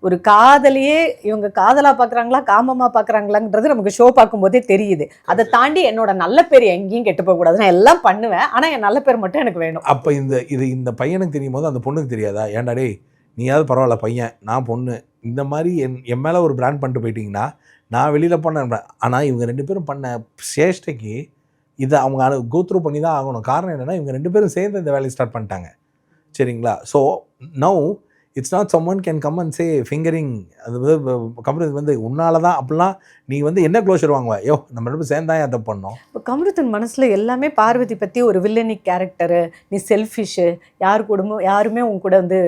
ஒரு காதலியே இவங்க காதலா பாக்குறாங்களா காமமா பாக்குறாங்களான்றது நமக்கு ஷோ பார்க்கும்போதே தெரியுது. அதை தாண்டி என்னோட நல்ல பேர் எங்கேயும் கெட்டு போக கூடாது. நான் எல்லாம் பண்ணுவேன், ஆனா என் நல்ல பேர் மட்டும் எனக்கு வேணும். அப்ப இந்த பையனுக்கு தெரியும் போது அந்த பொண்ணுக்கு தெரியாதா? ஏன்டா டேய், நீயாவது பரவாயில்ல பையன், நான் பொண்ணு, இந்த மாதிரி என் மேல ஒரு பிராண்ட் பண்ணிட்டு போயிட்டீங்கன்னா நான் வெளியில பண்ண. ஆனா இவங்க 2 பேரும் பண்ண சேஷ்டைக்கு இதை அவங்க கோத்ரூ பண்ணி தான் ஆகணும். காரணம் என்னன்னா இவங்க 2 பேரும் சேர்ந்து இந்த வேலையை ஸ்டார்ட் பண்ணிட்டாங்க. சரிங்களா? So now it's not someone can come and say fingering. அது கமருதீன் வந்து உன்னால தான் அப்படிலாம் நீ வந்து என்ன க்ளோஷர் வாங்குவ? யோ நம்ம 2 சேர்ந்தா அதை பண்ணோம். இப்போ கமருதீன் மனசுல எல்லாமே பார்வதி பத்தி ஒரு வில்லனிக் கேரக்டரு, நீ செல்ஃபிஷு, யாருமே உங்க கூட வந்து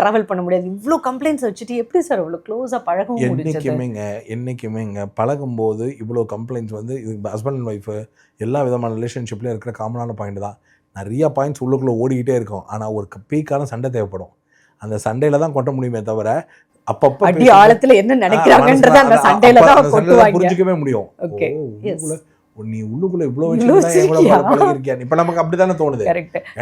ட்ராவல் பண்ண முடியாது, இவ்வளோ கம்ப்ளைண்ட்ஸ் வச்சுட்டு எப்படி சார் இவ்வளோ க்ளோஸாக பழகவும் முடிஞ்சது? என்னைக்குமேங்க பழகும்போது இவ்வளோ கம்ப்ளைண்ட்ஸ் வந்து இது ஹஸ்பண்ட் அண்ட் ஒய்ஃபு எல்லா விதமான ரிலேஷன்ஷிப்லேயும் இருக்கிற காமனான பாயிண்ட் தான். நிறையா பாயிண்ட்ஸ் உள்ளுக்குள்ளே ஓடிக்கிட்டே இருக்கும். ஆனால் ஒரு பீக்கான சண்டை தேவைப்படும். அந்த சண்டையில தான் கொட்ட முடியுமே தவிர அப்பப்போ அடி ஆழத்துல என்ன நினைக்கிறாங்கன்றத அந்த சண்டையில தான் கொட்டுவாங்க. புரிஞ்சிக்கவே முடியும். ஓகே நீ உள்ளுக்குள்ள இவ்வளோ வச்சிருக்கியா? இப்போ நமக்கு அப்படித்தானே தோணுது.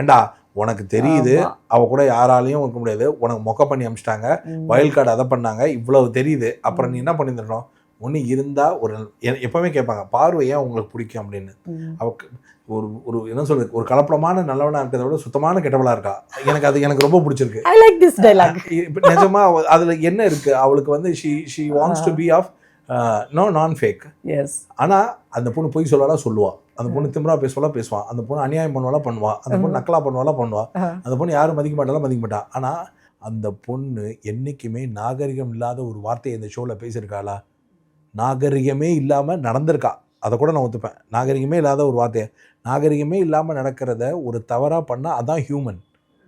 ஏண்டா உனக்கு தெரியுது அவ கூட யாராலையும் இருக்க முடியாது, உனக்கு மொக்க பண்ணி அமிச்சிட்டாங்க, வயல் கார்டு அதை பண்ணாங்க, இவ்வளவு தெரியுது. அப்புறம் நீ என்ன பண்ணிருந்தோம்? ஒன்று இருந்தா ஒரு எப்பவுமே கேட்பாங்க பார்வையா உங்களுக்கு பிடிக்கும் அப்படின்னு. அவக்கு ஒரு என்ன சொல்றது, ஒரு கலப்படமான நல்லவனா இருக்கிறத விட சுத்தமான கெட்டவளா இருக்கா. எனக்கு ரொம்ப பிடிச்சிருக்கு. I like this dialogue. நிஜமா அதுல என்ன இருக்கு, அவளுக்கு வந்து she wants to be of non fake. Yes. ஆனா அந்த பொண்ணு பொய் சொல்லுவா, அந்த பொண்ணு திமிரா பேசுவா, அந்த பொண்ணு அநியாயம் பண்ணுவா, அந்த பொண்ணு நக்கலா பண்ணுவா, அந்த பொண்ணு யாரும் மதிக்க மாட்டா. ஆனா அந்த பொண்ணு என்னைக்குமே நாகரிகம் இல்லாத ஒரு வார்த்தையை இந்த ஷோல பேசியிருக்காளா? நாகரிகமே இல்லாம நடந்திருக்கா, அதை கூட நான் ஒத்துப்பேன். நாகரிகமே இல்லாத ஒரு வார்த்தையை, நாகரிகமே இல்லாமல் நடக்கிறத ஒரு தவறாக பண்ணால் அதான் ஹியூமன்.